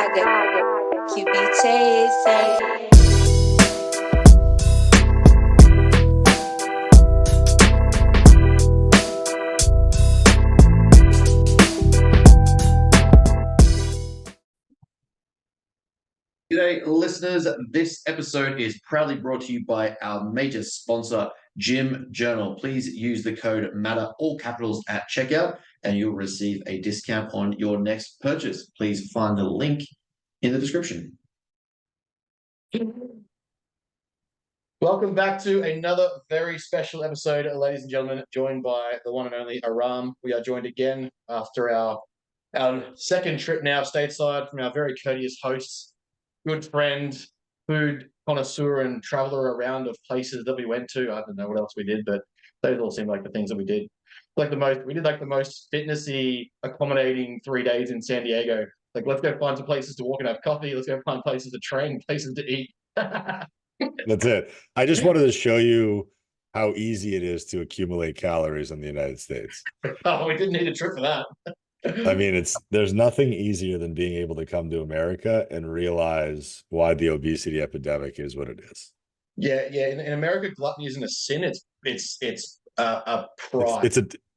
QB chasing. G'day, listeners. This episode is proudly brought to you by our major sponsor, Gym Journal. Please use the code MATTER, all capitals, at checkout, and you'll receive a discount on your next purchase. Please find the link in the description. Welcome back to another very special episode, ladies and gentlemen, joined by the one and only Aram. We are joined again after our second trip now stateside from our very courteous hosts, good friend, food connoisseur and traveler around of places that we went to. I don't know what else we did, but those all seem like the things that we did. We did the most fitnessy, accommodating 3 days in San Diego. Like, let's go find some places to walk and have coffee. Let's go find places to train, places to eat. That's it. I just wanted to show you how easy it is to accumulate calories in the United States. Oh, we didn't need a trip for that. I mean, there's nothing easier than being able to come to America and realize why the obesity epidemic is what it is. Yeah. In America, gluttony isn't a sin. It's a pride.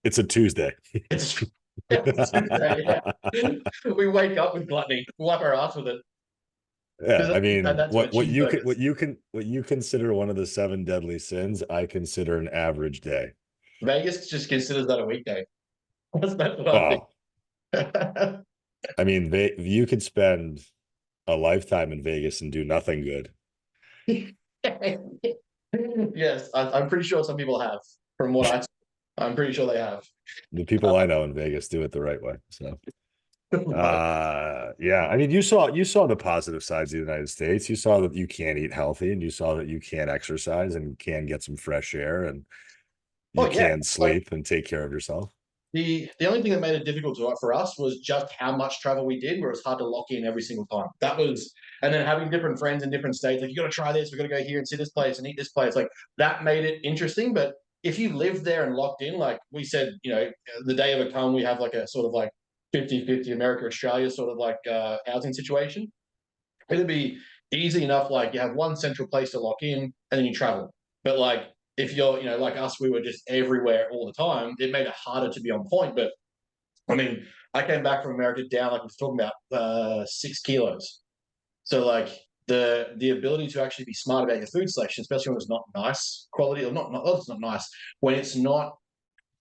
It's a Tuesday. It's Tuesday, yeah. We wake up with gluttony. We wipe our ass with it. Yeah, I mean, what you consider one of the 7 deadly sins, I consider an average day. Vegas just considers that a weekday. That's what I think. I mean, you could spend a lifetime in Vegas and do nothing good. Yes, I'm pretty sure some people have. From what I'm pretty sure they have. The people I know in Vegas do it the right way. So, yeah. I mean, you saw the positive sides of the United States. You saw that you can eat healthy, and you saw that you can exercise and can get some fresh air, and you can sleep and take care of yourself. The only thing that made it difficult for us was just how much travel we did, where it's hard to lock in every single time. And then having different friends in different states, like, you got to try this, we got to go here and see this place and eat this place. Like, that made it interesting. But if you lived there and locked in, like we said, the day of a come, we have like a sort of like 50-50 America, Australia sort of like housing situation. It'd be easy enough. Like, you have one central place to lock in and then you travel. But like, if you're, like us, we were just everywhere all the time, it made it harder to be on point. But I mean, I came back from America down, like we were talking about, 6 kilos. So like the ability to actually be smart about your food selection, especially when it's not nice quality, or it's not nice, when it's not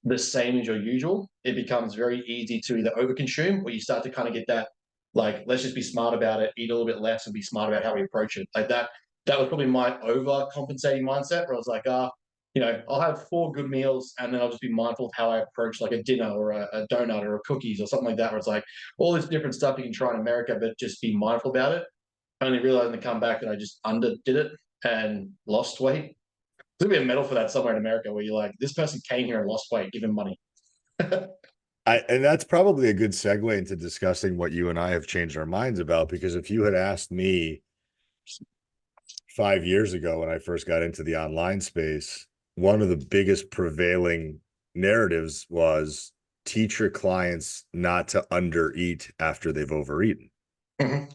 the same as your usual, it becomes very easy to either overconsume, or you start to kind of get that, like, let's just be smart about it, eat a little bit less and be smart about how we approach it. Like that was probably my overcompensating mindset, where I was like, I'll have 4 good meals and then I'll just be mindful of how I approach like a dinner or a donut or a cookies or something like that, where it's like all this different stuff you can try in America, but just be mindful about it. Only realizing to come back that I just underdid it and lost weight. There's going to be a medal for that somewhere in America, where you're like, this person came here and lost weight, give him money. And that's probably a good segue into discussing what you and I have changed our minds about, because if you had asked me 5 years ago when I first got into the online space, one of the biggest prevailing narratives was teach your clients not to undereat after they've overeaten. Mm-hmm.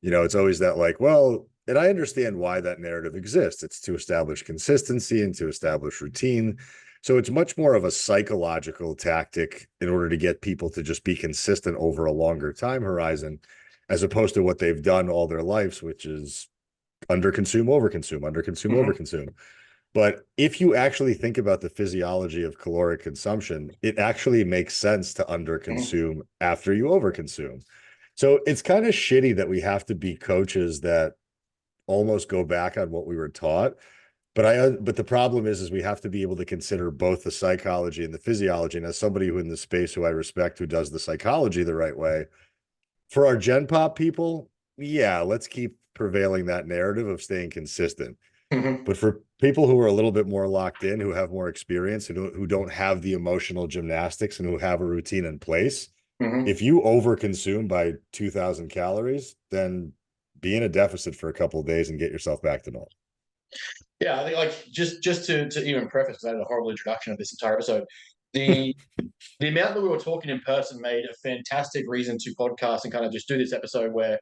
It's always that, like, well, and I understand why that narrative exists. It's to establish consistency and to establish routine. So it's much more of a psychological tactic in order to get people to just be consistent over a longer time horizon, as opposed to what they've done all their lives, which is underconsume, overconsume, underconsume, overconsume. But if you actually think about the physiology of caloric consumption, it actually makes sense to underconsume after you overconsume. So it's kind of shitty that we have to be coaches that almost go back on what we were taught. But the problem is we have to be able to consider both the psychology and the physiology. And as somebody who in the space who I respect, who does the psychology the right way, for our Gen Pop people, yeah, let's keep prevailing that narrative of staying consistent. Mm-hmm. But for people who are a little bit more locked in, who have more experience, and who don't have the emotional gymnastics, and who have a routine in place, if you overconsume by 2,000 calories, then be in a deficit for a couple of days and get yourself back to normal. Yeah, I think, like, just to even preface, because I had a horrible introduction of this entire episode, the amount that we were talking in person made a fantastic reason to podcast and kind of just do this episode, where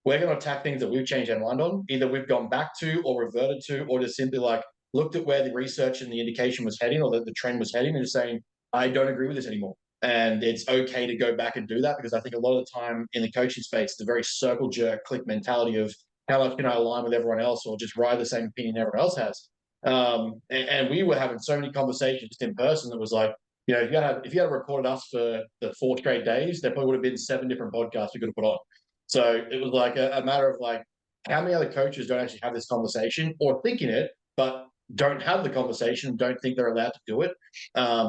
we're going to attack things that we've changed our mind on. Either we've gone back to or reverted to, or just simply like looked at where the research and the indication was heading or the trend was heading and just saying, I don't agree with this anymore. And it's okay to go back and do that, because I think a lot of the time in the coaching space, it's a very circle jerk click mentality of how much can I align with everyone else or just ride the same opinion everyone else has. And we were having so many conversations just in person that was like, you know, if you had recorded us for the 4 straight days, there probably would have been 7 different podcasts we could have put on. So it was like a matter of like, how many other coaches don't actually have this conversation or thinking it, but don't have the conversation, don't think they're allowed to do it,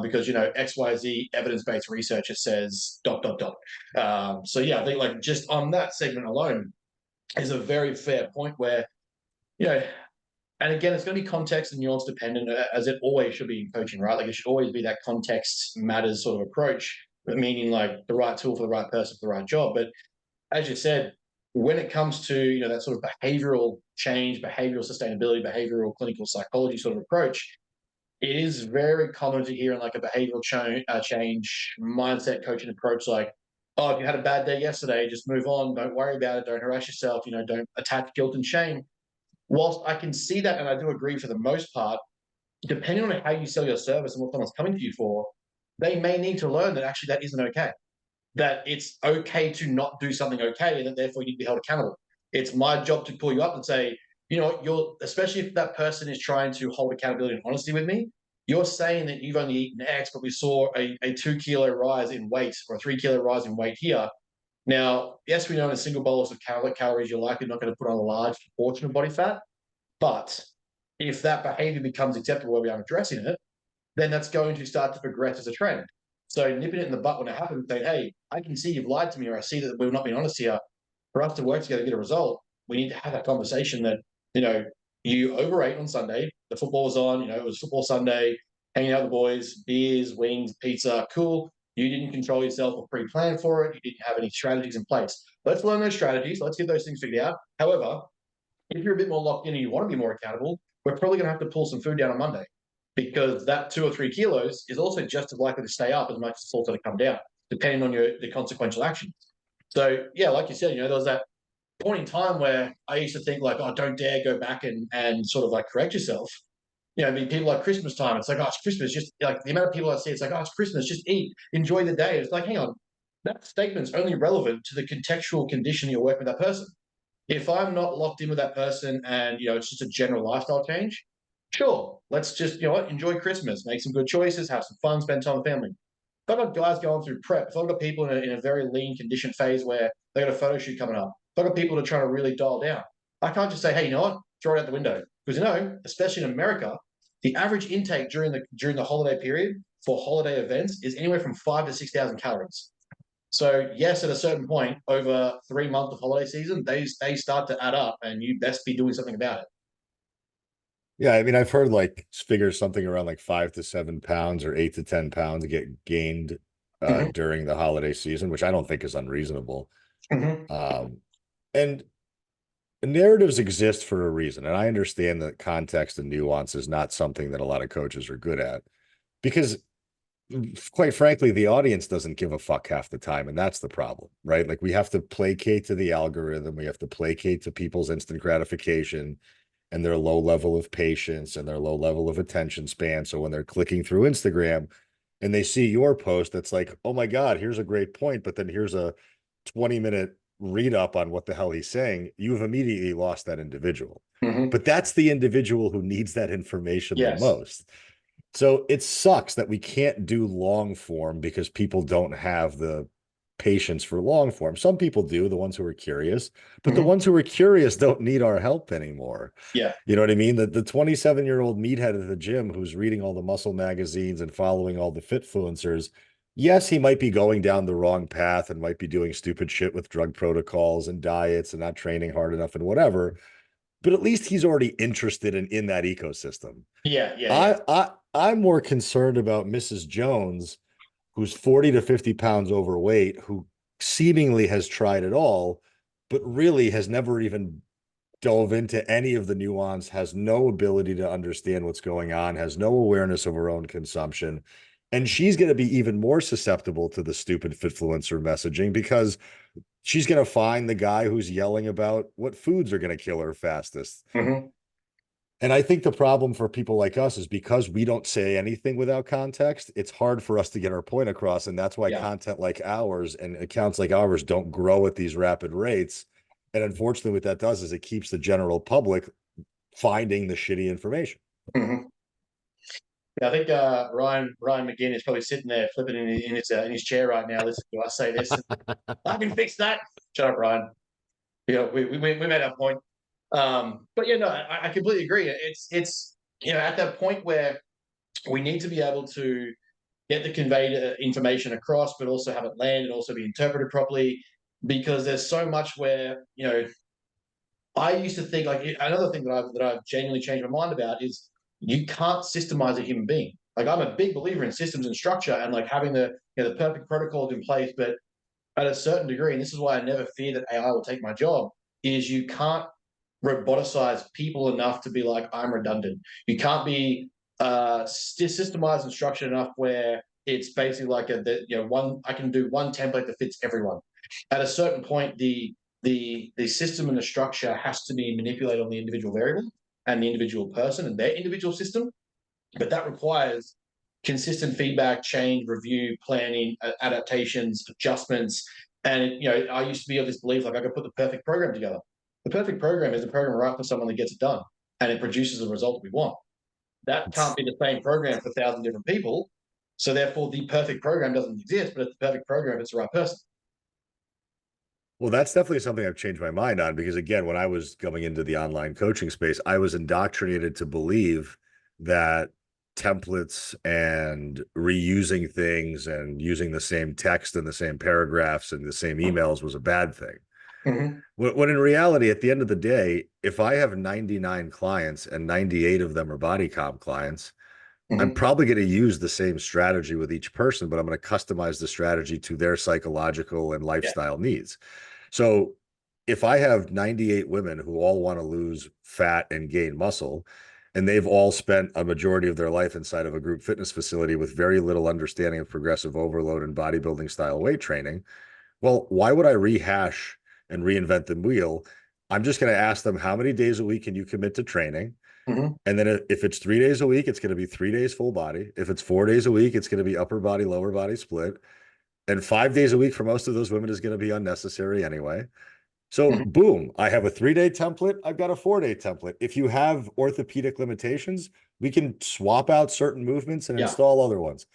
because, you know, XYZ evidence-based researcher says ... So yeah, I think like just on that segment alone is a very fair point where, you know, and again, it's going to be context and nuance dependent, as it always should be in coaching, right? Like it should always be that context matters sort of approach, but meaning like the right tool for the right person for the right job. But as you said, when it comes to, you know, that sort of behavioral change, behavioral sustainability, behavioral clinical psychology sort of approach, it is very common to hear in like a behavioral change mindset coaching approach, like, oh, if you had a bad day yesterday, just move on, don't worry about it, don't harass yourself, you know, don't attach guilt and shame. Whilst I can see that, and I do agree for the most part, depending on how you sell your service and what someone's coming to you for, they may need to learn that actually that isn't okay. That it's okay to not do something okay, and that therefore you need to be held accountable. It's my job to pull you up and say, you know, especially if that person is trying to hold accountability and honesty with me, you're saying that you've only eaten X, but we saw a 2 kilo rise in weight or a 3 kilo rise in weight here. Now, yes, we know in a single bolus of calories, you're likely not going to put on a large proportion of body fat. But if that behavior becomes acceptable where we aren't addressing it, then that's going to start to progress as a trend. So nipping it in the butt when it happens, saying, hey, I can see you've lied to me, or I see that we've not been honest here. For us to work together to get a result, we need to have that conversation that, you know, you overate on Sunday, the football was on, you know, it was football Sunday, hanging out with the boys, beers, wings, pizza, cool. You didn't control yourself or pre-plan for it. You didn't have any strategies in place. Let's learn those strategies. Let's get those things figured out. However, if you're a bit more locked in and you want to be more accountable, we're probably going to have to pull some food down on Monday, because that 2 or 3 kilos is also just as likely to stay up as much as it's also to come down, depending on the consequential actions. So yeah, like you said, you know, there was that point in time where I used to think like, oh, don't dare go back and sort of like correct yourself. You know, I mean, people like Christmas time, it's like, oh, it's Christmas, just like the amount of people I see, it's like, oh, it's Christmas, just eat, enjoy the day. It's like, hang on, that statement's only relevant to the contextual condition you're working with that person. If I'm not locked in with that person and, you know, it's just a general lifestyle change, sure, let's just, you know what, enjoy Christmas, make some good choices, have some fun, spend time with family. If I've got guys going through prep, if I've got people in a very lean condition phase where they got a photo shoot coming up, if I've got people that are trying to really dial down, I can't just say, hey, you know what, throw it out the window. Because, you know, especially in America, the average intake during the holiday period for holiday events is anywhere from 5,000 to 6,000 calories. So yes, at a certain point over 3 months of holiday season, they start to add up, and you best be doing something about it. Yeah, I mean, I've heard like figures something around like 5 to 7 pounds or 8 to 10 pounds get gained during the holiday season, which I don't think is unreasonable. And narratives exist for a reason, and I understand that context and nuance is not something that a lot of coaches are good at, because quite frankly, the audience doesn't give a fuck half the time, and that's the problem, right? Like we have to placate to the algorithm, we have to placate to people's instant gratification and their low level of patience and their low level of attention span. So when they're clicking through Instagram and they see your post that's like, oh my God, here's a great point, but then here's a 20-minute read up on what the hell he's saying, you've immediately lost that individual. But that's the individual who needs that information the most. So it sucks that we can't do long form because people don't have the patience for long form. Some people do, the ones who are curious, but the ones who are curious don't need our help anymore. Yeah. You know what I mean? The 27-year-old meathead at the gym who's reading all the muscle magazines and following all the fitfluencers, yes, he might be going down the wrong path and might be doing stupid shit with drug protocols and diets and not training hard enough and whatever, but at least he's already interested in that ecosystem. I'm more concerned about Mrs. Jones, who's 40 to 50 pounds overweight, who seemingly has tried it all, but really has never even dove into any of the nuance, has no ability to understand what's going on, has no awareness of her own consumption, And she's going to be even more susceptible to the stupid influencer messaging because she's going to find the guy who's yelling about what foods are going to kill her fastest. Mm-hmm. And I think the problem for people like us is because we don't say anything without context, it's hard for us to get our point across. And that's why Yeah. content like ours and accounts like ours don't grow at these rapid rates. And unfortunately, what that does is it keeps the general public finding the shitty information. Mm-hmm. Yeah, I think Ryan McGinn is probably sitting there flipping in his chair right now. Listen to us say this. I can fix that. Shut up, Ryan. Yeah, we made our point. But yeah, no, I completely agree. It's at that point where we need to be able to get the conveyed information across, but also have it land and also be interpreted properly. Because there's so much where I used to think like another thing that I've genuinely changed my mind about is you can't systemize a human being. Like I'm a big believer in systems and structure and like having the perfect protocols in place, but at a certain degree, and this is why I never fear that AI will take my job, is you can't roboticize people enough to be like, I'm redundant. You can't be systemized and structured enough where it's basically like I can do one template that fits everyone. At a certain point, the system and the structure has to be manipulated on the individual variable and the individual person and their individual system. But that requires consistent feedback, change, review, planning, adaptations, adjustments. And I used to be of this belief like I could put the perfect program together. The perfect program is a program right for someone that gets it done and it produces the result we want. That can't be the same program for 1,000 different people. So therefore, the perfect program doesn't exist, but it's the perfect program if it's the right person. Well, that's definitely something I've changed my mind on because, again, when I was going into the online coaching space, I was indoctrinated to believe that templates and reusing things and using the same text and the same paragraphs and the same emails was a bad thing. Mm-hmm. When in reality, at the end of the day, if I have 99 clients and 98 of them are body comp clients, I'm Mm-hmm. probably going to use the same strategy with each person, but I'm going to customize the strategy to their psychological and Yeah. lifestyle needs. So if I have 98 women who all want to lose fat and gain muscle, and they've all spent a majority of their life inside of a group fitness facility with very little understanding of progressive overload and bodybuilding style weight training, well, why would I rehash and reinvent the wheel? I'm just going to ask them, how many days a week can you commit to training? Mm-hmm. And then if it's 3 days a week, it's going to be 3 days full body. If it's 4 days a week, it's going to be upper body, lower body split. And 5 days a week for most of those women is going to be unnecessary anyway. So Mm-hmm. boom, I have a 3-day template. I've got a 4-day template. If you have orthopedic limitations, we can swap out certain movements and Yeah. install other ones.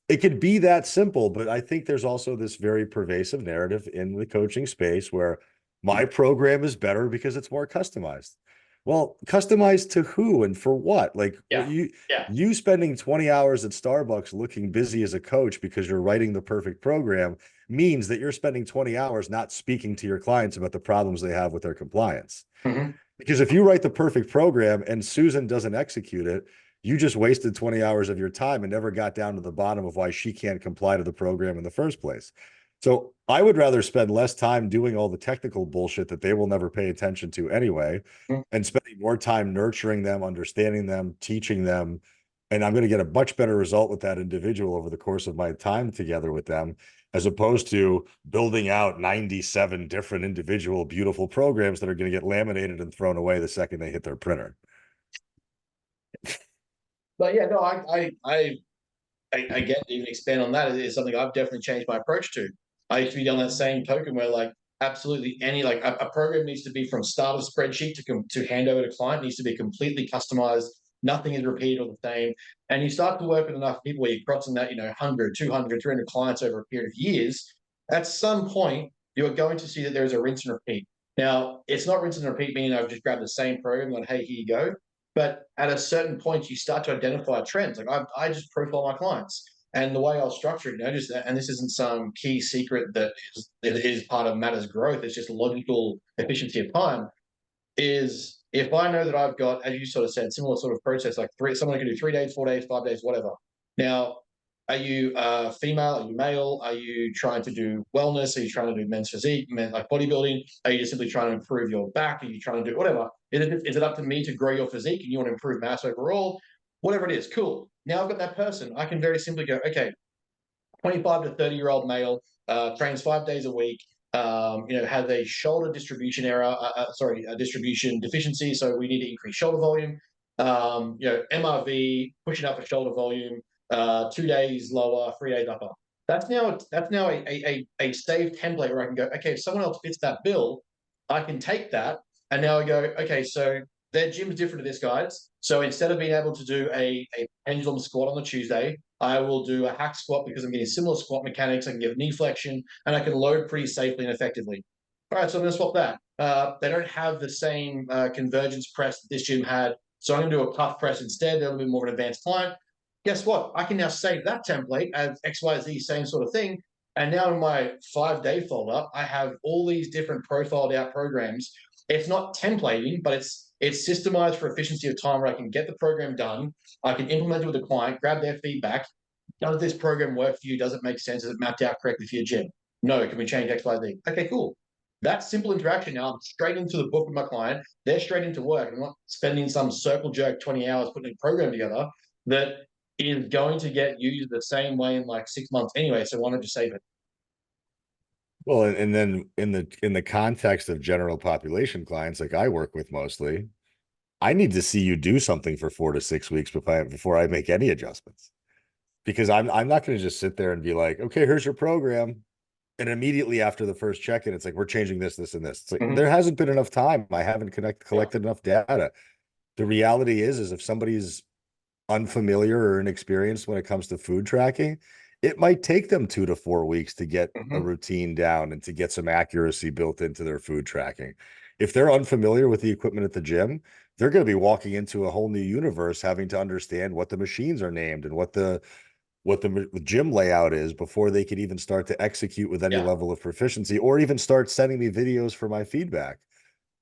It could be that simple, but I think there's also this very pervasive narrative in the coaching space where my program is better because it's more customized. Well, customized to who and for what? Like what Yeah. Yeah. you spending 20 hours at Starbucks looking busy as a coach because you're writing the perfect program means that you're spending 20 hours not speaking to your clients about the problems they have with their compliance. Mm-hmm. Because if you write the perfect program and Susan doesn't execute it, you just wasted 20 hours of your time and never got down to the bottom of why she can't comply to the program in the first place. So I would rather spend less time doing all the technical bullshit that they will never pay attention to anyway, and spending more time nurturing them, understanding them, teaching them. And I'm going to get a much better result with that individual over the course of my time together with them, as opposed to building out 97 different individual beautiful programs that are going to get laminated and thrown away the second they hit their printer. But yeah, no, I get to even expand on that. It is something I've definitely changed my approach to. I used to be on that same token where like absolutely any like a program needs to be from start of spreadsheet to hand over to client needs to be completely customized. Nothing is repeated or the same. And you start to work with enough people where you're crossing that, 100, 200, 300 clients over a period of years. At some point, you're going to see that there is a rinse and repeat. Now, it's not rinse and repeat meaning I've just grabbed the same program and hey, here you go. But at a certain point, you start to identify trends. Like I just profile my clients. And the way I'll structure it, just and this isn't some key secret that is part of Matter's growth, it's just logical efficiency of time, is if I know that I've got, as you sort of said, similar sort of process, like someone can do 3 days, 4 days, 5 days, whatever. Now, are you female? Are you male? Are you trying to do wellness? Are you trying to do men's physique, like bodybuilding? Are you just simply trying to improve your back? Are you trying to do whatever? Is it up to me to grow your physique and you want to improve mass overall? Whatever it is, cool. now I've got that person. I can very simply go, okay, 25 to 30-year-old male, trains 5 days a week, has a shoulder distribution error, a distribution deficiency. So we need to increase shoulder volume. MRV, pushing up for shoulder volume, 2 days lower, 3 days upper. That's now a saved template where I can go, okay, if someone else fits that bill, I can take that and now I go, okay, so their gym's different to this guy's. So instead of being able to do a pendulum squat on the Tuesday, I will do a hack squat because I'm getting similar squat mechanics. I can get knee flexion and I can load pretty safely and effectively. All right, so I'm going to swap that. They don't have the same convergence press that this gym had. So I'm going to do a cuff press instead. They're a little bit more of an advanced client. Guess what? I can now save that template as XYZ, same sort of thing. And now in my 5-day folder, I have all these different profiled out programs. It's not templating, but it's systemized for efficiency of time where I can get the program done. I can implement it with the client, grab their feedback. Does this program work for you? Does it make sense? Is it mapped out correctly for your gym? No. Can we change X, Y, Z? Okay, cool. That simple interaction now, I'm straight into the book with my client. They're straight into work. I'm not spending some circle jerk 20 hours putting a program together that is going to get used the same way in like 6 months anyway. So why not just save it? Well, and then in the context of general population clients like I work with mostly, I need to see you do something for 4 to 6 weeks before I make any adjustments. Because I'm not going to just sit there and be like, okay, here's your program. And immediately after the first check-in, it's like, we're changing this, this, and this. It's like, there hasn't been enough time. I haven't collected enough data. The reality is if somebody's unfamiliar or inexperienced when it comes to food tracking, it might take them 2 to 4 weeks to get a routine down and to get some accuracy built into their food tracking. If they're unfamiliar with the equipment at the gym, they're going to be walking into a whole new universe, having to understand what the machines are named and what the gym layout is before they could even start to execute with any level of proficiency or even start sending me videos for my feedback.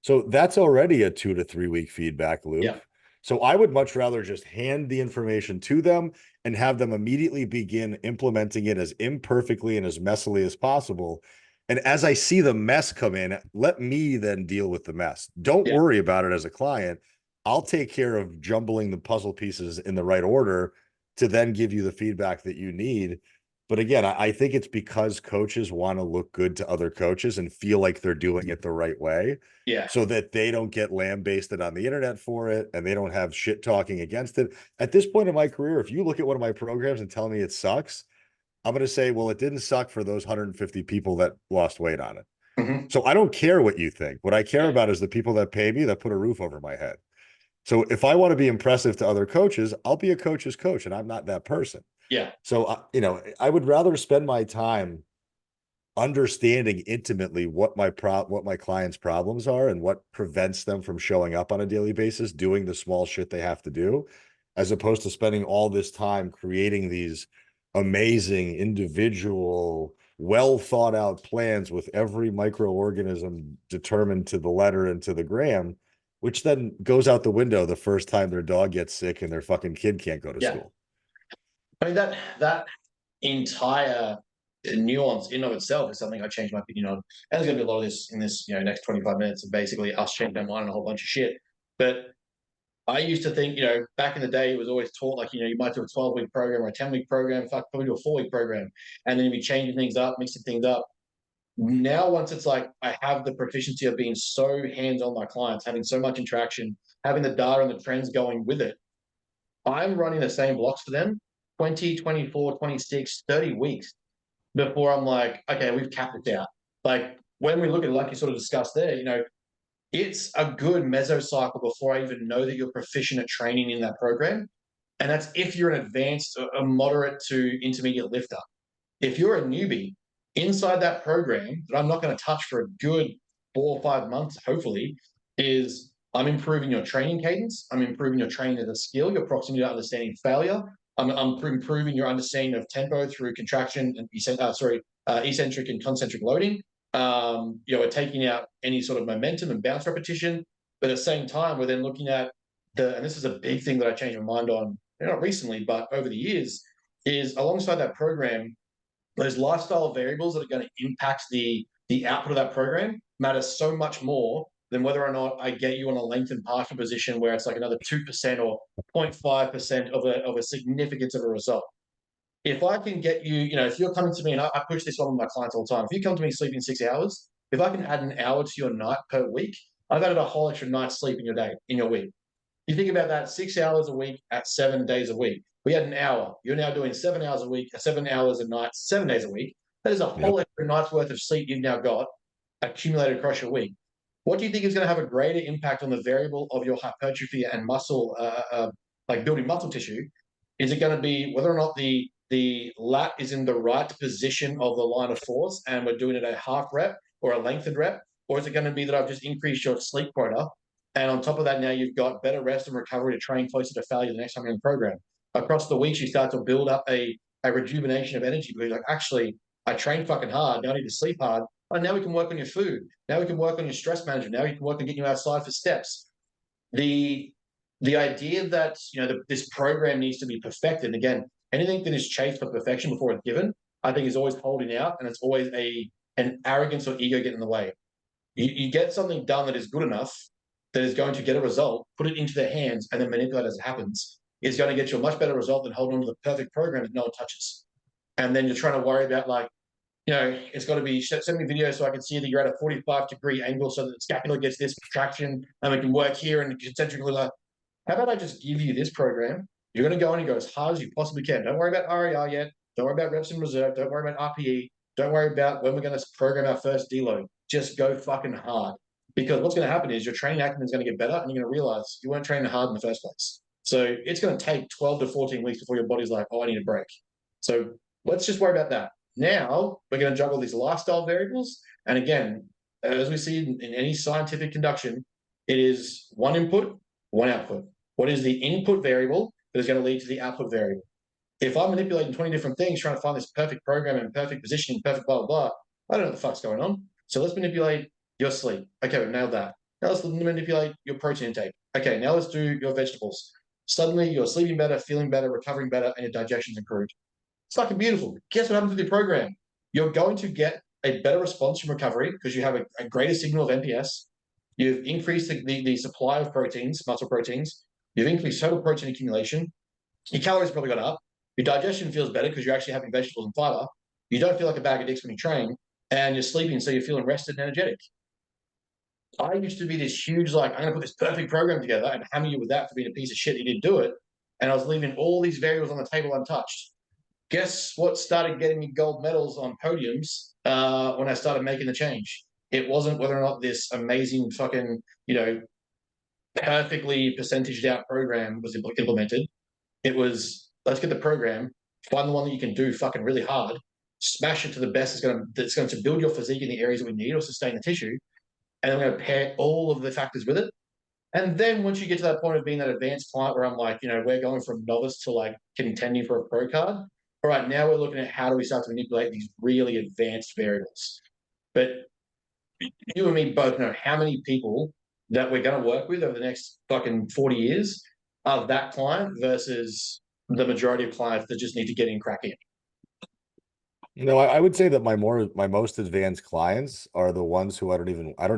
So that's already a 2 to 3 week feedback loop. Yeah. So I would much rather just hand the information to them and have them immediately begin implementing it as imperfectly and as messily as possible. And as I see the mess come in, let me then deal with the mess. Don't worry about it as a client. I'll take care of jumbling the puzzle pieces in the right order to then give you the feedback that you need. But again, I think it's because coaches want to look good to other coaches and feel like they're doing it the right way. Yeah. So that they don't get lambasted on the internet for it and they don't have shit talking against it. At this point in my career, if you look at one of my programs and tell me it sucks, I'm going to say, well, it didn't suck for those 150 people that lost weight on it. So I don't care what you think. What I care about is the people that pay me, that put a roof over my head. So if I want to be impressive to other coaches, I'll be a coach's coach, and I'm not that person. Yeah. So, I would rather spend my time understanding intimately what my clients' problems are and what prevents them from showing up on a daily basis, doing the small shit they have to do, as opposed to spending all this time creating these amazing individual, well thought out plans with every microorganism determined to the letter and to the gram, which then goes out the window the first time their dog gets sick and their fucking kid can't go to school. I mean, that entire nuance in of itself is something I changed my opinion on. And there's going to be a lot of this in this, next 25 minutes of basically us changing our mind on a whole bunch of shit. But I used to think, back in the day, it was always taught like, you might do a 12-week program or a 10-week program, probably do a 4-week program, and then you'd be changing things up, mixing things up. Now, once it's like I have the proficiency of being so hands-on with my clients, having so much interaction, having the data and the trends going with it, I'm running the same blocks for them 20, 24, 26, 30 weeks before I'm like, okay, we've capped it out. Like when we look at it, like you sort of discussed there, it's a good mesocycle before I even know that you're proficient at training in that program. And that's if you're an advanced, a moderate to intermediate lifter. If you're a newbie inside that program that I'm not going to touch for a good 4 or 5 months, hopefully, is I'm improving your training cadence. I'm improving your training as a skill, your proximity to understanding failure. I'm improving your understanding of tempo through contraction and eccentric and concentric loading. We're taking out any sort of momentum and bounce repetition. But at the same time, we're then looking at and this is a big thing that I changed my mind on, not recently, but over the years, is alongside that program, those lifestyle variables that are going to impact the output of that program matter so much more than whether or not I get you on a lengthened partial position where it's like another 2% or 0.5% of a significance of a result. If I can get you, if you're coming to me, and I push this on with my clients all the time, if you come to me sleeping 6 hours, if I can add an hour to your night per week, I've added a whole extra night's sleep in your day, in your week. You think about that, 6 hours a week at 7 days a week. We had an hour. You're now doing 7 hours a week, 7 hours a night, 7 days a week. That is a whole extra night's worth of sleep you've now got accumulated across your week. What do you think is going to have a greater impact on the variable of your hypertrophy and muscle, like building muscle tissue? Is it going to be whether or not the lat is in the right position of the line of force and we're doing it a half rep or a lengthened rep? Or is it going to be that I've just increased your sleep quota? And on top of that, now you've got better rest and recovery to train closer to failure the next time you're in the program. Across the weeks, you start to build up a rejuvenation of energy because you're like, actually, I trained fucking hard. Now I need to sleep hard. Oh, now we can work on your food. Now we can work on your stress management. Now you can work on getting you outside for steps. The idea that this program needs to be perfected. And again, anything that is chased for perfection before it's given, I think is always holding out, and it's always an arrogance or ego getting in the way. You get something done that is good enough, that is going to get a result, put it into their hands, and then manipulate as it happens, is going to get you a much better result than holding on to the perfect program that no one touches. And then you're trying to worry about it's got to be, send me videos so I can see that you're at a 45-degree angle so that the scapula gets this traction and we can work here and concentrically. How about I just give you this program? You're going to go in and go as hard as you possibly can. Don't worry about RER yet. Don't worry about reps in reserve. Don't worry about RPE. Don't worry about when we're going to program our first deload. Just go fucking hard. Because what's going to happen is your training acumen is going to get better and you're going to realize you weren't training hard in the first place. So it's going to take 12 to 14 weeks before your body's like, oh, I need a break. So let's just worry about that. Now we're going to juggle these lifestyle variables. And again, as we see in any scientific conduction, it is one input, one output. What is the input variable that is going to lead to the output variable? If I'm manipulating 20 different things, trying to find this perfect program and perfect positioning, perfect blah, blah, blah, I don't know what the fuck's going on. So let's manipulate your sleep. Okay, we've nailed that. Now let's manipulate your protein intake. Okay, now let's do your vegetables. Suddenly you're sleeping better, feeling better, recovering better, and your digestion's improved. It's fucking beautiful. Guess what happens with your program? You're going to get a better response from recovery because you have a greater signal of NPS. You've increased the supply of proteins, muscle proteins. You've increased total protein accumulation. Your calories probably got up. Your digestion feels better because you're actually having vegetables and fiber. You don't feel like a bag of dicks when you train, and you're sleeping, so you're feeling rested and energetic. I used to be this huge, I'm going to put this perfect program together and hammer you with that for being a piece of shit. You didn't do it. And I was leaving all these variables on the table untouched. Guess what started getting me gold medals on podiums when I started making the change? It wasn't whether or not this amazing fucking, perfectly percentaged out program was implemented. It was, let's get the program, find the one that you can do fucking really hard, smash it to the best that's going to build your physique in the areas that we need or sustain the tissue, and then we're going to pair all of the factors with it. And then once you get to that point of being that advanced client where I'm like, we're going from novice to contending for a pro card. All right, now we're looking at how do we start to manipulate these really advanced variables. But you and me both know how many people that we're going to work with over the next fucking 40 years are that client versus the majority of clients that just need to get in, crack in. I would say that my most advanced clients are the ones who I don't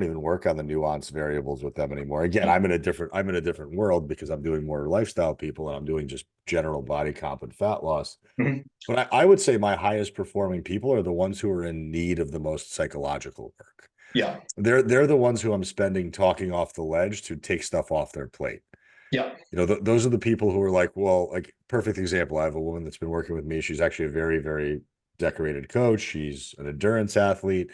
even work on the nuanced variables with them anymore. Again, I'm in a different world because I'm doing more lifestyle people and I'm doing just general body comp and fat loss. Mm-hmm. But I would say my highest performing people are the ones who are in need of the most psychological work. Yeah. They're the ones who I'm spending talking off the ledge to take stuff off their plate. Yeah. Those are the people who are perfect example. I have a woman that's been working with me. She's actually a very, very decorated coach. She's an endurance athlete.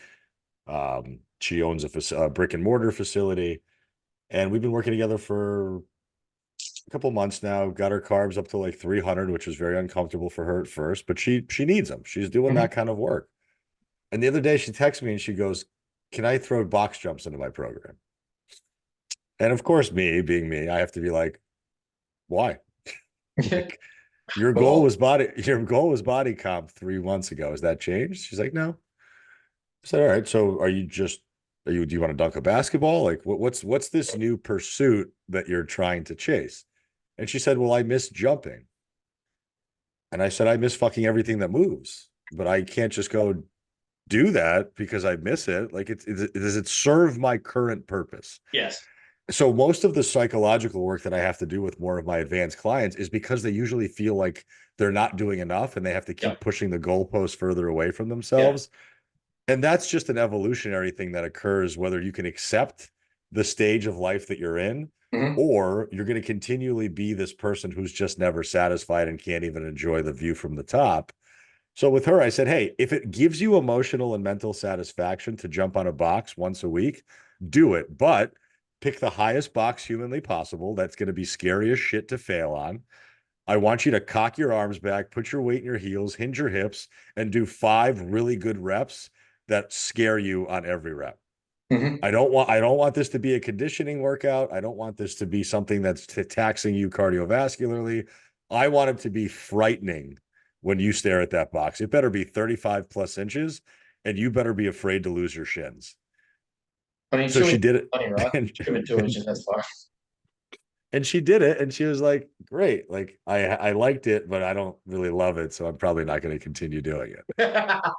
She owns a brick and mortar facility, and we've been working together for a couple months now. Got her carbs up to 300, which was very uncomfortable for her at first, but she needs them. She's doing that kind of work. And the other day she texts me and she goes, "Can I throw box jumps into my program?" And of course, me being me, I have to be like, "Why?" Your goal was body comp 3 months ago. Has that changed? She's like, "No." I said, "All right. So do you want to dunk a basketball? What's this new pursuit that you're trying to chase?" And she said, "Well, I miss jumping." And I said, "I miss fucking everything that moves, but I can't just go do that because I miss it. Like, does it serve my current purpose? Yes. So most of the psychological work that I have to do with more of my advanced clients is because they usually feel like they're not doing enough and they have to Yeah. keep pushing the goalposts further away from Yeah. themselves. And that's just an evolutionary thing that occurs, whether you can accept the stage of life that you're in, Mhm. or you're going to continually be this person who's just never satisfied and can't even enjoy the view from the top. So with her, I said, hey, if it gives you emotional and mental satisfaction to jump on a box once a week, do it. But pick the highest box humanly possible. That's going to be scary as shit to fail on. I want you to cock your arms back, put your weight in your heels, hinge your hips, and do 5 really good reps that scare you on every rep. Mhm. I don't want this to be a conditioning workout. I don't want this to be something that's taxing you cardiovascularly. I want it to be frightening when you stare at that box. It better be 35 plus inches, and you better be afraid to lose your shins. I mean, So 2 she inches did is it. funny, right? And, 2 inches, that's fine. and she did it, and she was like, great. Like, I liked it, but I don't really love it. So I'm probably not going to continue doing it.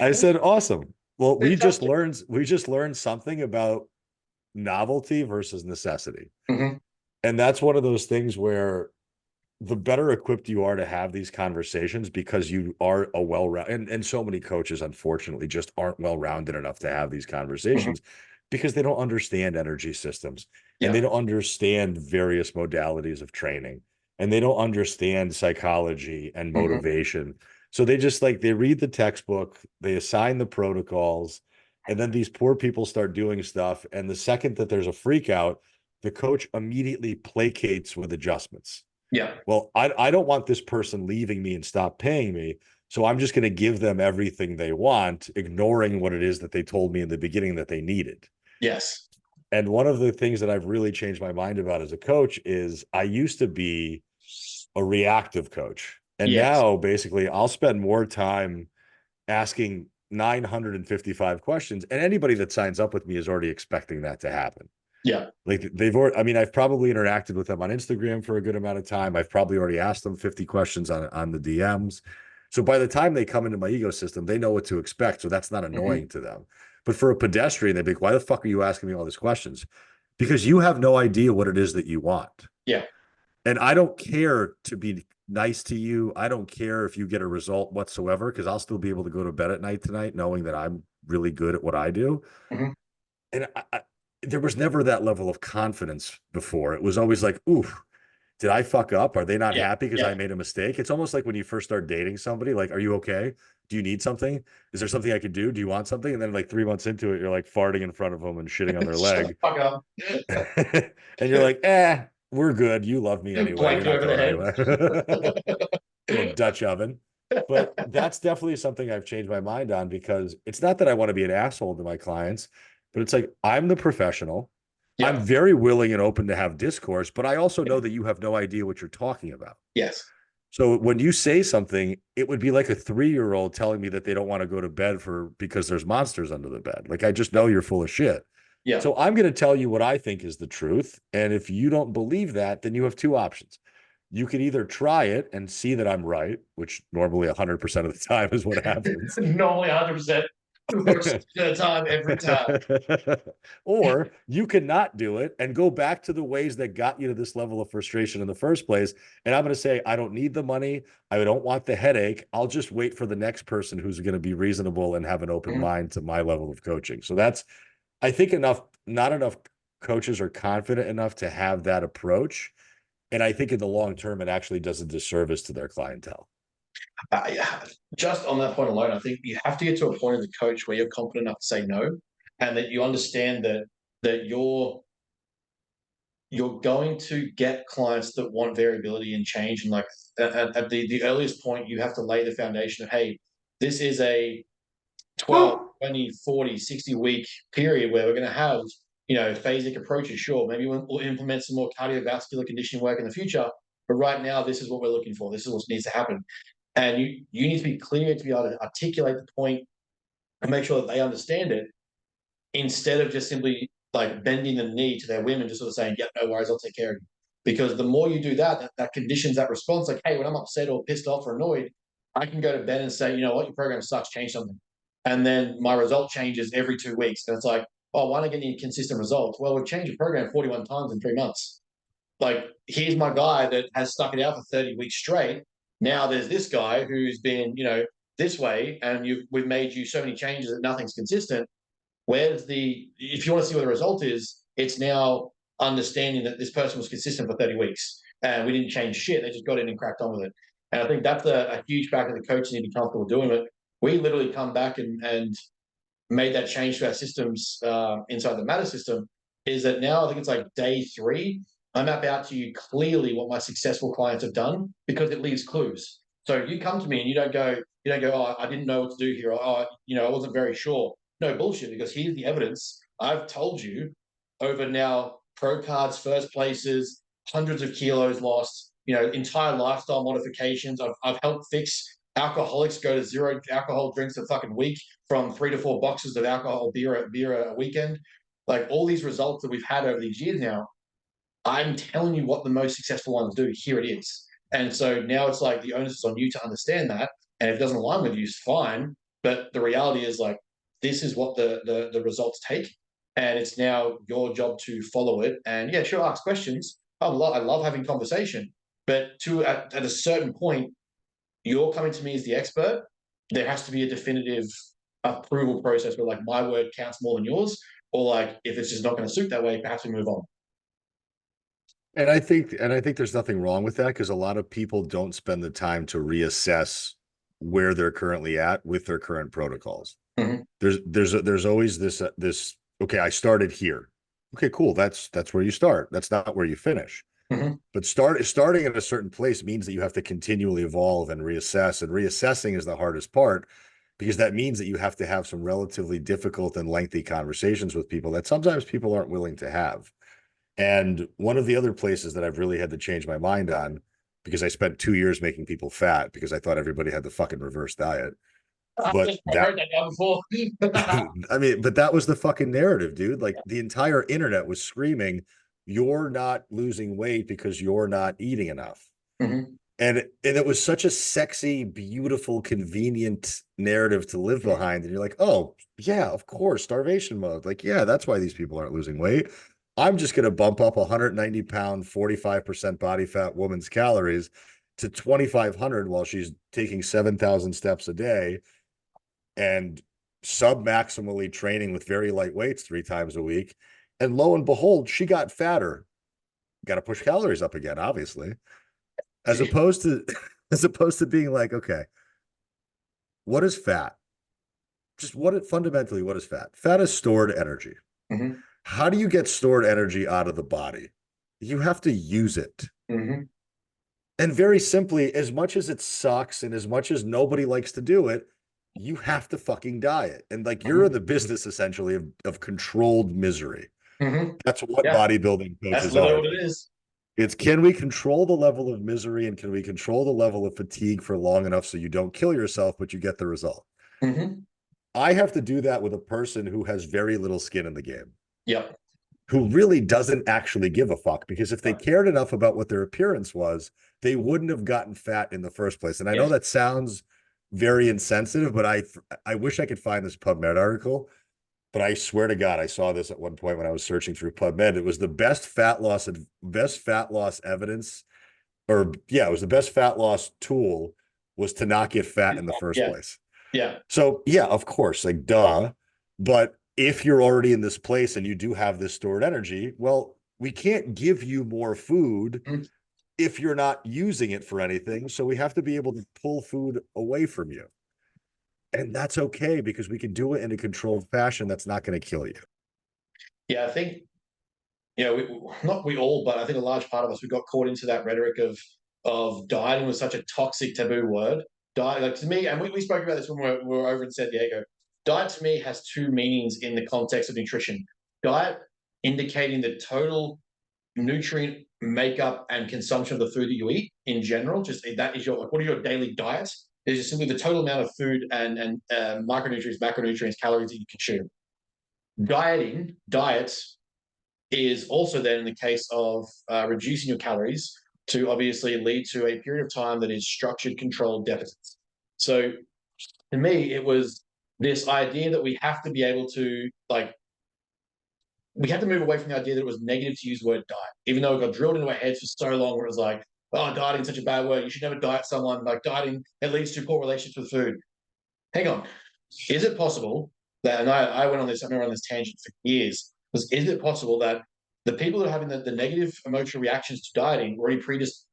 I said, awesome. Well, Fantastic. we just learned something about novelty versus necessity. Mhm. And that's one of those things where the better equipped you are to have these conversations because you are a well-rounded, and so many coaches, unfortunately, just aren't well-rounded enough to have these Mhm. conversations because they don't understand energy systems and Yeah. they don't understand various modalities of training and they don't understand psychology and Mhm. motivation. So they just like they read the textbook, they assign the protocols, and then these poor people start doing stuff. And the second that there's a freak out, the coach immediately placates with adjustments. Yeah. Well, I don't want this person leaving me and stop paying me. So I'm just going to give them everything they want, ignoring what it is that they told me in the beginning that they needed. Yes. And one of the things that I've really changed my mind about as a coach is I used to be a reactive coach. And Yes. now basically I'll spend more time asking 955 questions. And anybody that signs up with me is already expecting that to happen. Yeah. Like they've already, I mean, I've probably interacted with them on Instagram for a good amount of time. I've probably already asked them 50 questions on the DMs. So by the time they come into my ecosystem, they know what to expect. So that's not Mhm. annoying to them. But for a pedestrian, they'd be like, why the fuck are you asking me all these questions? Because you have no idea what it is that you want. Yeah. And I don't care to be nice to you. I don't care if you get a result whatsoever, because I'll still be able to go to bed at night tonight knowing that I'm really good at what I do. Mhm. And there was never that level of confidence before. It was always like, ooh, did I fuck up? Are they not Yeah. happy because Yeah. I made a mistake? It's almost like when you first start dating somebody, like, are you okay? Do you need something? Is there something I could do? Do you want something? And then like 3 months into it, you're like farting in front of them and shitting on their Shut the leg. fuck up. And you're like, we're good. You love me anyway. You're Blank you not over the going head. anywhere. Little Dutch oven. But that's definitely something I've changed my mind on because it's not that I want to be an asshole to my clients, but it's like I'm the professional. I'm Yeah. very willing and open to have discourse, but I also know that you have no idea what you're talking about. Yes. So when you say something, it would be like a 3-year-old telling me that they don't want to go to bed because there's monsters under the bed. Like I just know you're full of shit. Yeah. So I'm going to tell you what I think is the truth. And if you don't believe that, then you have 2 options. You could either try it and see that I'm right, which normally 100% of the time is what happens. Normally 100%. Works at a time every time. Or you could not do it and go back to the ways that got you to this level of frustration in the first place. And I'm going to say, I don't need the money. I don't want the headache. I'll just wait for the next person who's going to be reasonable and have an open Mhm. mind to my level of coaching. So I think not enough coaches are confident enough to have that approach. And I think in the long term, it actually does a disservice to their clientele. Yeah. Just on that point alone, I think you have to get to a point as a coach where you're confident enough to say no, and that you understand that you're going to get clients that want variability and change. And like at the earliest point, you have to lay the foundation of, hey, this is a 12, 20, 40, 60 week period where we're going to have, phasic approaches. Sure, maybe we'll implement some more cardiovascular conditioning work in the future. But right now, this is what we're looking for. This is what needs to happen. And you need to be clear to be able to articulate the point and make sure that they understand it instead of just simply like bending the knee to their women, just sort of saying, "Yep, no worries, I'll take care of you." Because the more you do that, that conditions that response. Like, hey, when I'm upset or pissed off or annoyed, I can go to bed and say, you know what, your program sucks. Change something. and then my result changes every 2 weeks. And it's like, oh, why not get any consistent results? Well, we've changed the program 41 times in 3 months. Like, here's my guy that has stuck it out for 30 weeks straight. Now there's this guy who's been, this way, and we've made you so many changes that nothing's consistent. If you want to see what the result is, it's now understanding that this person was consistent for 30 weeks and we didn't change shit. They just got in and cracked on with it. And I think that's a huge factor the coaches need to be comfortable doing it. We literally come back and made that change to our systems inside the Matter system. Is that now I think it's like day 3. I map out to you clearly what my successful clients have done because it leaves clues. So you come to me and you don't go, oh, I didn't know what to do here. Or, oh, I wasn't very sure. No bullshit, because here's the evidence. I've told you over now pro cards, first places, hundreds of kilos lost, entire lifestyle modifications. I've helped fix alcoholics go to 0 alcohol drinks a fucking week from 3 to 4 boxes of alcohol beer a weekend. Like, all these results that we've had over these years now, I'm telling you what the most successful ones do. Here it is. And so now it's like the onus is on you to understand that. And if it doesn't align with you, it's fine. But the reality is, like, this is what the results take. And it's now your job to follow it. And yeah, sure, ask questions. I love having conversation. But at a certain point, you're coming to me as the expert. There has to be a definitive approval process where, like, my word counts more than yours. Or, like, if it's just not going to suit that way, perhaps we move on. And I think there's nothing wrong with that, because a lot of people don't spend the time to reassess where they're currently at with their current protocols. Mm-hmm. There's always this okay, I started here. Okay, cool. That's where you start. That's not where you finish. Mm-hmm. But starting at a certain place means that you have to continually evolve and reassess. And reassessing is the hardest part, because that means that you have to have some relatively difficult and lengthy conversations with people that sometimes people aren't willing to have. And one of the other places that I've really had to change my mind on, because I spent 2 years making people fat because I thought everybody had the fucking reverse diet. But I heard that now before. I mean, but that was the fucking narrative, dude. Like, the entire internet was screaming, you're not losing weight because you're not eating enough. Mm-hmm. And it was such a sexy, beautiful, convenient narrative to live behind. And you're like, oh, yeah, of course, starvation mode. Like, yeah, that's why these people aren't losing weight. I'm just going to bump up 190 pound, 45% body fat woman's calories to 2,500 while she's taking 7,000 steps a day and sub-maximally training with very light weights 3 times a week. And lo and behold, she got fatter. Got to push calories up again, obviously. As opposed to being like, okay, what is fat? Just what is fat? Fat is stored energy. Mm-hmm. How do you get stored energy out of the body? You have to use it. Mm-hmm. And very simply, as much as it sucks and as much as nobody likes to do it, you have to fucking diet. And, like, you're in the business essentially of controlled misery. Mm-hmm. That's what Yeah. bodybuilding coaches That's literally are. what it is. It's, can we control the level of misery and can we control the level of fatigue for long enough so you don't kill yourself, but you get the result? Mm-hmm. I have to do that with a person who has very little skin in the game. Yep. Who really doesn't actually give a fuck, because if they cared enough about what their appearance was, they wouldn't have gotten fat in the first place. And I know that sounds very insensitive, but I wish I could find this PubMed article, but I swear to God, I saw this at one point when I was searching through PubMed. It was the best fat loss evidence, it was the best fat loss tool, was to not get fat in the first place. Yeah. So yeah, of course, like, duh. But if you're already in this place and you do have this stored energy, well, we can't give you more food if you're not using it for anything. So we have to be able to pull food away from you. And that's okay, because we can do it in a controlled fashion that's not going to kill you. Yeah, I think, not we all, but I think a large part of us, we got caught into that rhetoric of dieting was such a toxic, taboo word. Diet, like, to me, and we spoke about this when we were over in San Diego. Diet to me has 2 meanings in the context of nutrition. Diet indicating the total nutrient makeup and consumption of the food that you eat in general. Just that is what are your daily diets? It's just simply the total amount of food and micronutrients, macronutrients, calories that you consume. Diets is also then in the case of reducing your calories to obviously lead to a period of time that is structured, controlled deficits. So to me, it was this idea that we have to be able to we have to move away from the idea that it was negative to use the word diet, even though it got drilled into our heads for so long where it was like, oh, dieting's such a bad word. You should never diet someone. Like dieting, it leads to poor relationships with food. Hang on. Is it possible that, and I went on this, I've been on this tangent for years, is it possible that the people that are having the negative emotional reactions to dieting were already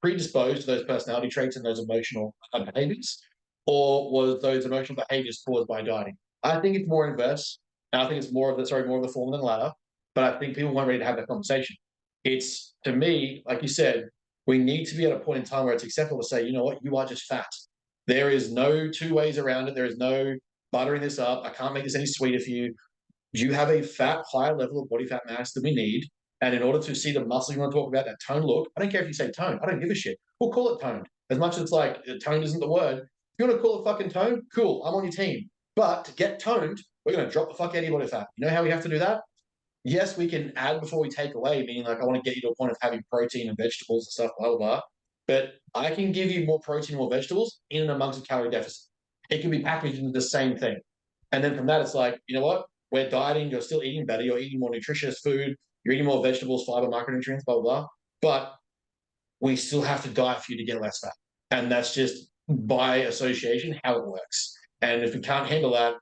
predisposed to those personality traits and those emotional behaviors? Or was those emotional behaviors caused by dieting? I think it's more inverse. And I think it's more of the former than the latter. But I think people weren't ready to have that conversation. It's, to me, like you said, we need to be at a point in time where it's acceptable to say, you know what, you are just fat. There is no two ways around it. There is no buttering this up. I can't make this any sweeter for you. You have a higher level of body fat mass than we need. And in order to see the muscle you want to talk about, that tone look, I don't care if you say tone. I don't give a shit. We'll call it toned. As much as it's like toned isn't the word. If you want to call it fucking toned, cool. I'm on your team. But to get toned, we're going to drop the fuck out of your body fat. You know how we have to do that? Yes, we can add before we take away, meaning like I want to get you to a point of having protein and vegetables and stuff, blah, blah, blah. But I can give you more protein, more vegetables in and amongst a calorie deficit. It can be packaged into the same thing. And then from that, it's like, you know what? We're dieting, you're still eating better, you're eating more nutritious food, you're eating more vegetables, fiber, micronutrients, blah, blah, blah. But we still have to diet for you to get less fat. And that's just by association how it works. And if we can't handle that,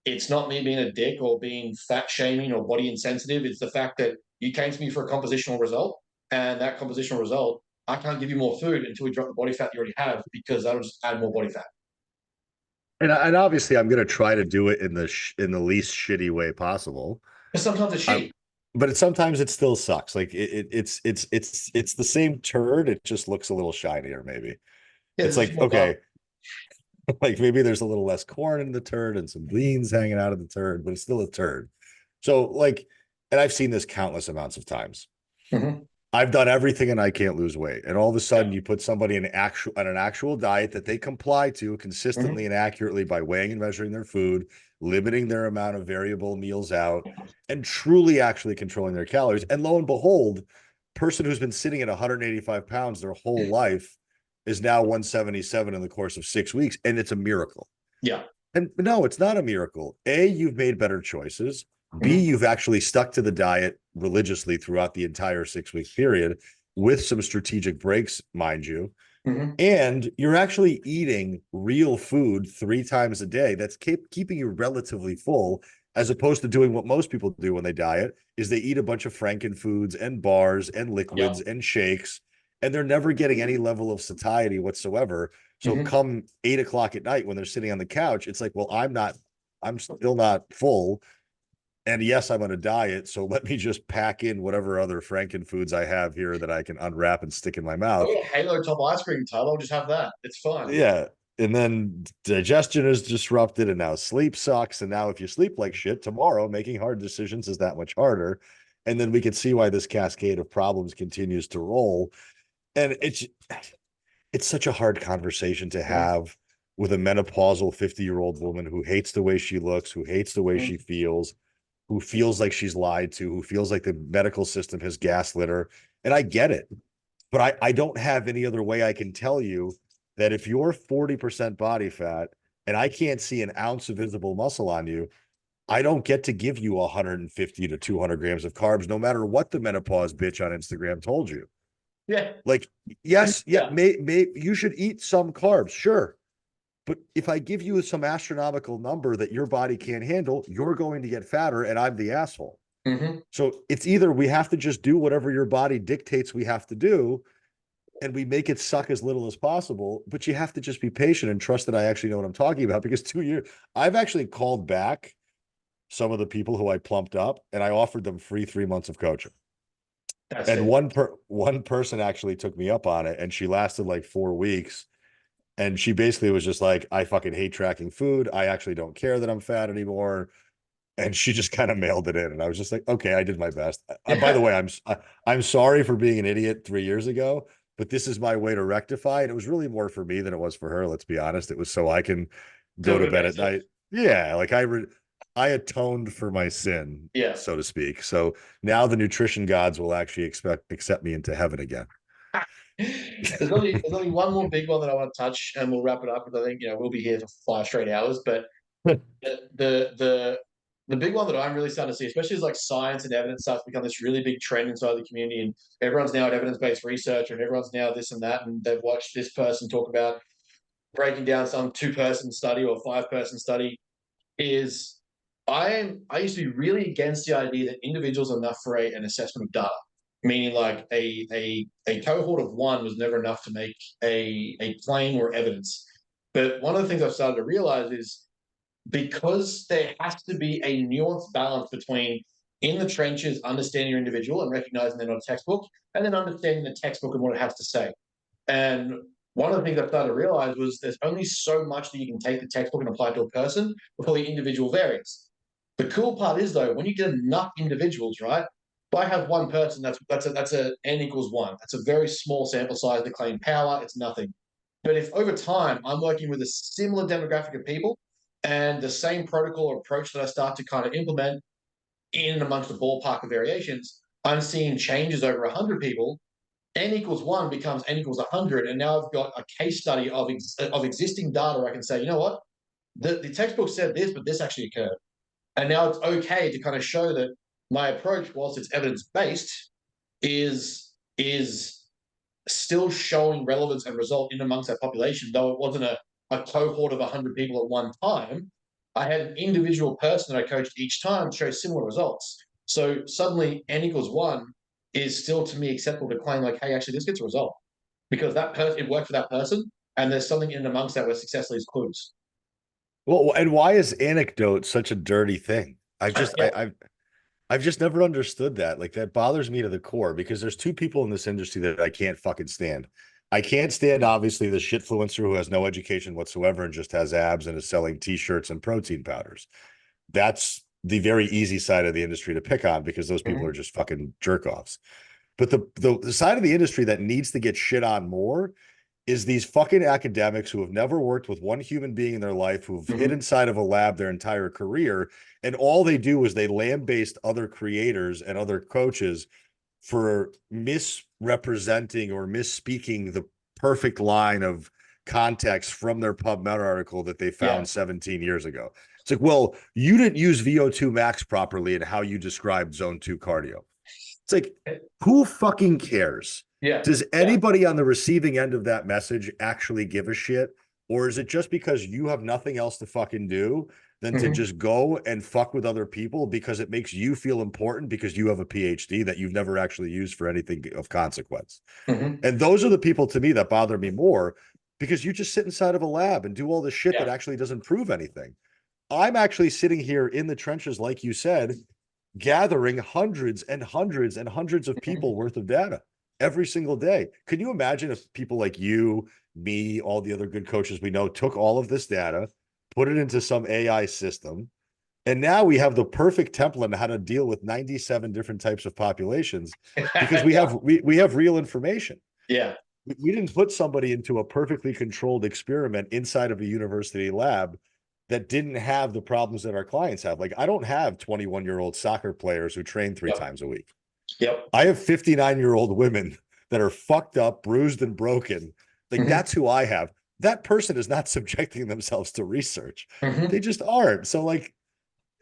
it's not me being a dick or being fat shaming or body insensitive. It's the fact that you came to me for a compositional result, and that compositional result, I can't give you more food until we drop the body fat you already have, because that'll just add more body fat. And obviously, I'm going to try to do it in the least shitty way possible. But sometimes it's shitty. But sometimes it still sucks. Like it's the same turd. It just looks a little shinier, maybe. Yeah, it's like, okay, like maybe there's a little less corn in the turd and some beans hanging out of the turd, but it's still a turd. So like, and I've seen this countless amounts of times. Mm-hmm. I've done everything and I can't lose weight. And all of a sudden you put somebody on an actual diet that they comply to consistently and accurately by weighing and measuring their food, limiting their amount of variable meals out, and truly actually controlling their calories. And lo and behold, person who's been sitting at 185 pounds their whole life is now 177 in the course of 6 weeks. And it's a miracle. Yeah. And no, it's not a miracle. A, you've made better choices. B, you've actually stuck to the diet religiously throughout the entire 6-week period with some strategic breaks, mind you. And you're actually eating real food 3 times a day that's keeping you relatively full, as opposed to doing what most people do when they diet, is they eat a bunch of frankenfoods and bars and liquids and shakes, and they're never getting any level of satiety whatsoever. So come 8 o'clock at night when they're sitting on the couch, it's like, well, I'm still not full. And yes, I'm on a diet, so let me just pack in whatever other frankenfoods I have here that I can unwrap and stick in my mouth. Oh, Halo top ice cream, Tyler. I'll just have that. It's fine. Yeah. And then digestion is disrupted, and now sleep sucks. And now if you sleep like shit tomorrow, making hard decisions is that much harder. And then we can see why this cascade of problems continues to roll. And it's such a hard conversation to have with a menopausal 50-year-old woman who hates the way she looks, who hates the way she feels, who feels like she's lied to, who feels like the medical system has gaslit her. And I get it, but I don't have any other way I can tell you that if you're 40% body fat and I can't see an ounce of visible muscle on you, I don't get to give you 150 to 200 grams of carbs, no matter what the menopause bitch on Instagram told you. Yeah. Like, yes, you should eat some carbs, sure. But if I give you some astronomical number that your body can't handle, you're going to get fatter, and I'm the asshole. So it's either we have to just do whatever your body dictates we have to do, and we make it suck as little as possible, but you have to just be patient and trust that I actually know what I'm talking about, because 2 years, I've actually called back some of the people who I plumped up, and I offered them free 3 months of coaching. And one person actually took me up on it, and she lasted like 4 weeks. And she basically was just like, I fucking hate tracking food. I actually don't care that I'm fat anymore. And she just kind of mailed it in. And I was just like, okay, I did my best. By the way, I'm sorry for being an idiot 3 years ago, but this is my way to rectify it. It was really more for me than it was for her. Let's be honest. It was so I can go to bed at night. Yeah. Like I atoned for my sin, so to speak. So now the nutrition gods will actually accept me into heaven again. There's only one more big one that I want to touch, and we'll wrap it up, because I think we'll be here for 5 straight hours. But The big one that I'm really starting to see, especially as like science and evidence starts to become this really big trend inside the community, and everyone's now at evidence-based research, and everyone's now this and that, and they've watched this person talk about breaking down some 2-person study or 5-person study. Is I used to be really against the idea that individuals are enough for an assessment of data, meaning like a cohort of one was never enough to make a claim or evidence. But one of the things I've started to realize is, because there has to be a nuanced balance between in the trenches understanding your individual and recognizing they're not a textbook, and then understanding the textbook and what it has to say. And one of the things I started to realize was there's only so much that you can take the textbook and apply to a person before the individual varies. The cool part is though, when you get enough individuals, right? If I have one person, that's a n equals one. That's a very small sample size to claim power. It's nothing. But if over time I'm working with a similar demographic of people and the same protocol or approach that I start to kind of implement in and amongst the ballpark of variations, I'm seeing changes over 100 people. N equals one becomes N equals 100. And now I've got a case study of existing data where I can say, you know what? The textbook said this, but this actually occurred. And now it's okay to kind of show that my approach, whilst it's evidence-based, is still showing relevance and result in amongst that population, though it wasn't a cohort of 100 people at one time. I had an individual person that I coached each time show similar results. So suddenly N equals one is still to me acceptable to claim like, hey, actually this gets a result because that person, it worked for that person, and there's something in amongst that where success leaves clues. Well, and why is anecdote such a dirty thing? Yeah. I've just never understood that. Like that bothers me to the core because there's two people in this industry that I can't fucking stand. I can't stand obviously the shitfluencer who has no education whatsoever and just has abs and is selling t-shirts and protein powders. That's the very easy side of the industry to pick on because those people are just fucking jerk offs. But the side of the industry that needs to get shit on more is these fucking academics who have never worked with one human being in their life, who've hid inside of a lab their entire career, and all they do is they lambaste other creators and other coaches for misrepresenting or misspeaking the perfect line of context from their PubMed article that they found 17 years ago. It's like, well, you didn't use VO2 max properly in how you described zone 2 cardio. It's like, who fucking cares? Yeah. Does anybody on the receiving end of that message actually give a shit? Or is it just because you have nothing else to fucking do than to just go and fuck with other people because it makes you feel important because you have a PhD that you've never actually used for anything of consequence? And those are the people to me that bother me more because you just sit inside of a lab and do all this shit that actually doesn't prove anything. I'm actually sitting here in the trenches, like you said, gathering hundreds and hundreds and hundreds of people worth of data every single day. Can you imagine if people like you, me, all the other good coaches we know took all of this data, put it into some AI system, and now we have the perfect template on how to deal with 97 different types of populations because we have real information. Yeah. We didn't put somebody into a perfectly controlled experiment inside of a university lab that didn't have the problems that our clients have. Like I don't have 21-year-old soccer players who train 3 times a week. I have 59-year-old women that are fucked up, bruised, and broken. Like that's who I have. That person is not subjecting themselves to research. They just aren't. So like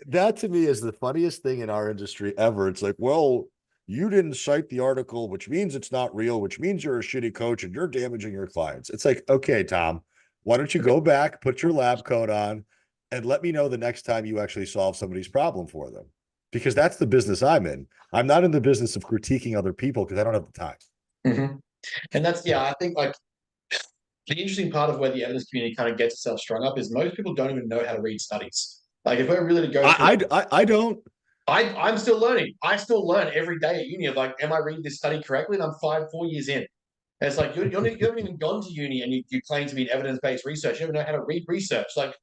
that to me is the funniest thing in our industry ever. It's like, well, you didn't cite the article, which means it's not real, which means you're a shitty coach and you're damaging your clients. It's like, okay, Tom, why don't you go back, put your lab coat on, and let me know the next time you actually solve somebody's problem for them. Because that's the business I'm in. I'm not in the business of critiquing other people because I don't have the time. And that's, I think like the interesting part of where the evidence community kind of gets itself strung up is most people don't even know how to read studies. Like if we're really to go through, I don't. I'm still learning. I still learn every day at uni of like, am I reading this study correctly? And I'm 4 years in. And it's like, you haven't even gone to uni and you claim to be an evidence-based research. You don't know how to read research. Like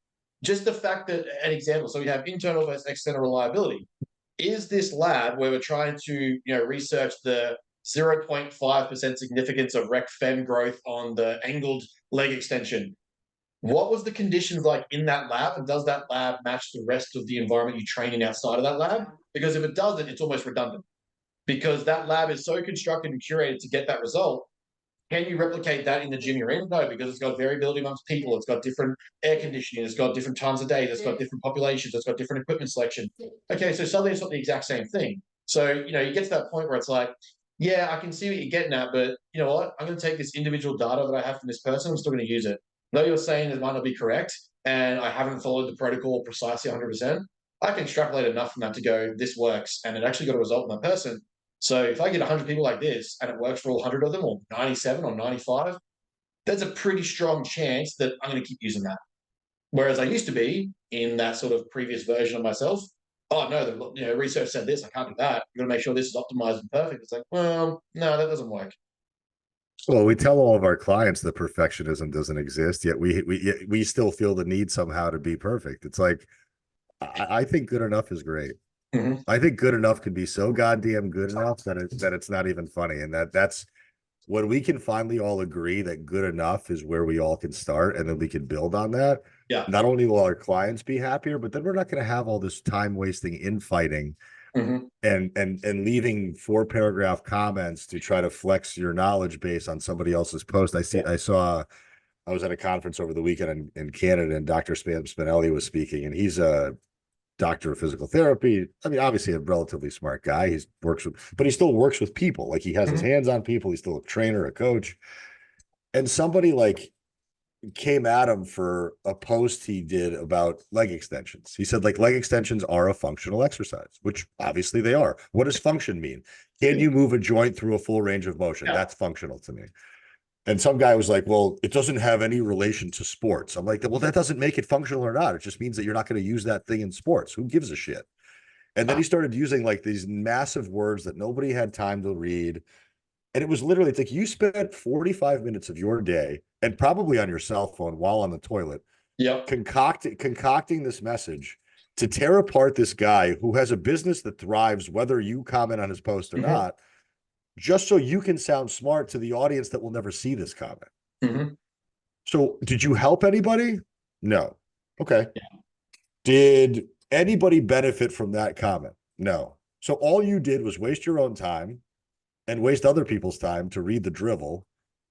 just the fact that, an example, so we have internal versus external reliability. Is this lab where we're trying to, research the 0.5% significance of rec fem growth on the angled leg extension? What was the conditions like in that lab, and does that lab match the rest of the environment you train in outside of that lab? Because if it doesn't, it's almost redundant. Because that lab is so constructed and curated to get that result, Can you replicate that in the gym you're in? No, because it's got variability amongst people. It's got different air conditioning. It's got different times of day. It's got different populations. It's got different equipment selection. Okay, so suddenly it's not the exact same thing. So, you get to that point where it's like, yeah, I can see what you're getting at, but you know what? I'm going to take this individual data that I have from this person. I'm still going to use it. Though you're saying it might not be correct, and I haven't followed the protocol precisely 100%, I can extrapolate enough from that to go, this works, and it actually got a result in that person. So if I get 100 people like this and it works for all 100 of them, or 97 or 95, there's a pretty strong chance that I'm going to keep using that. Whereas I used to be in that sort of previous version of myself, oh no, the research said this, I can't do that. I'm going to make sure this is optimized and perfect. It's like, well, no, that doesn't work. Well, we tell all of our clients that perfectionism doesn't exist, yet we still feel the need somehow to be perfect. It's like, I think good enough is great. Mm-hmm. I think good enough could be so goddamn good enough that it's not even funny. And that's when we can finally all agree that good enough is where we all can start, and then we can build on that. Yeah. Not only will our clients be happier, but then we're not going to have all this time wasting infighting and leaving 4-paragraph comments to try to flex your knowledge base on somebody else's post. I was at a conference over the weekend in Canada, and Dr. Spinelli was speaking, and he's a doctor of physical therapy. I mean, obviously a relatively smart guy. But he still works with people. Like, he has his hands on people. He's still a trainer, a coach. And somebody like came at him for a post he did about leg extensions. He said, like, leg extensions are a functional exercise, which obviously they are. What does function mean? Can you move a joint through a full range of motion? That's functional to me. And some guy was like, well, it doesn't have any relation to sports. I'm like, well, that doesn't make it functional or not. It just means that you're not going to use that thing in sports. Who gives a shit? And then he started using like these massive words that nobody had time to read. And it was literally, it's like, you spent 45 minutes of your day, and probably on your cell phone while on the toilet, concocting this message to tear apart this guy who has a business that thrives, whether you comment on his post or not, just so you can sound smart to the audience that will never see this comment. So did you help anybody? No. Okay. Yeah. Did anybody benefit from that comment? No. So all you did was waste your own time and waste other people's time to read the drivel,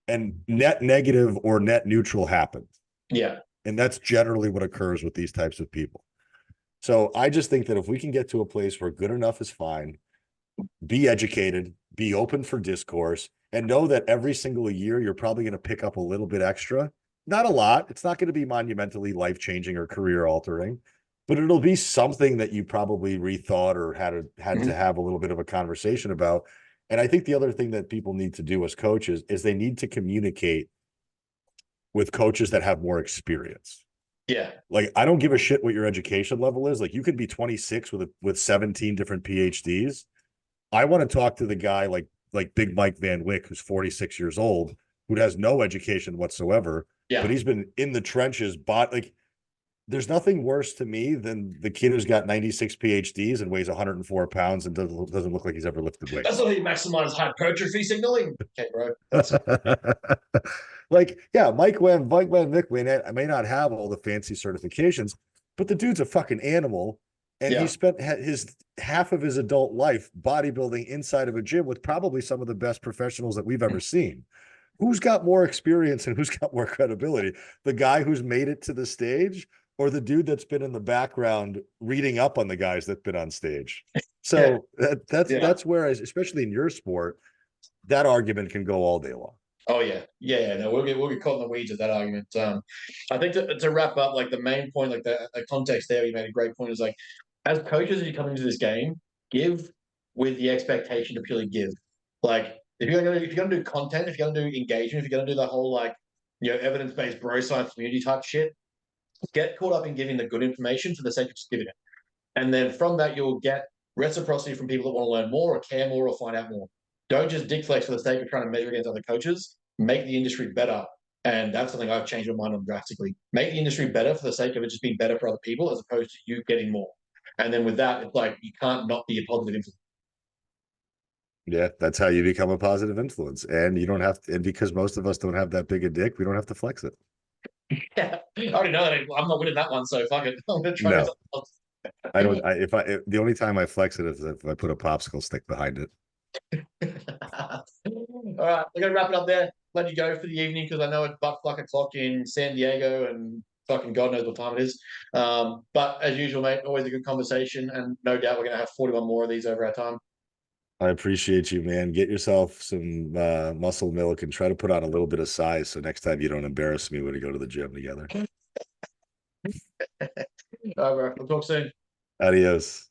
and net negative or net neutral happened. Yeah. And that's generally what occurs with these types of people. So I just think that if we can get to a place where good enough is fine, be educated, be open for discourse, and know that every single year you're probably going to pick up a little bit extra. Not a lot. It's not going to be monumentally life-changing or career-altering, but it'll be something that you probably rethought or had to have a little bit of a conversation about. And I think the other thing that people need to do as coaches is they need to communicate with coaches that have more experience. Yeah. Like, I don't give a shit what your education level is. Like, you could be 26 with 17 different PhDs. I want to talk to the guy like Big Mike Van Wyck, who's 46 years old, who has no education whatsoever, but he's been in the trenches. Like, there's nothing worse to me than the kid who's got 96 PhDs and weighs 104 pounds and doesn't look like he's ever lifted weights. That's how you maximize hypertrophy signaling. Okay, bro. Like, yeah, Mike Van Wyck may not have all the fancy certifications, but the dude's a fucking animal. And he spent his half of his adult life bodybuilding inside of a gym with probably some of the best professionals that we've ever seen. Who's got more experience and who's got more credibility? The guy who's made it to the stage, or the dude that's been in the background reading up on the guys that've been on stage? So that's where, especially in your sport, that argument can go all day long. Oh yeah. No, we'll get caught in the weeds of that argument. I think to wrap up, like, the main point, like the context there, you made a great point, is like, as coaches, as you come into this game, give with the expectation to purely give. Like, if you're gonna do content, if you're gonna do engagement, if you're gonna do the whole, like, evidence-based bro science community type shit, get caught up in giving the good information for the sake of just giving it. And then from that, you'll get reciprocity from people that want to learn more or care more or find out more. Don't just dick flex for the sake of trying to measure against other coaches. Make the industry better. And that's something I've changed my mind on drastically. Make the industry better for the sake of it just being better for other people, as opposed to you getting more. And then with that, it's like, you can't not be a positive influence. Yeah, that's how you become a positive influence. And you don't have to, and because most of us don't have that big a dick, we don't have to flex it. Yeah, I already know that I'm not winning that one, so fuck it. I'm gonna try something else. The only time I flex it is if I put a popsicle stick behind it. All right, we're gonna wrap it up there. let you go for the evening because I know it's buck o'clock in San Diego and fucking God knows what time it is. But as usual, mate, always a good conversation, and no doubt we're gonna have 41 more of these over our time. I appreciate you, man. Get yourself some muscle milk and try to put on a little bit of size so next time you don't embarrass me when we go to the gym together. All right, bro. We'll talk soon. Adios.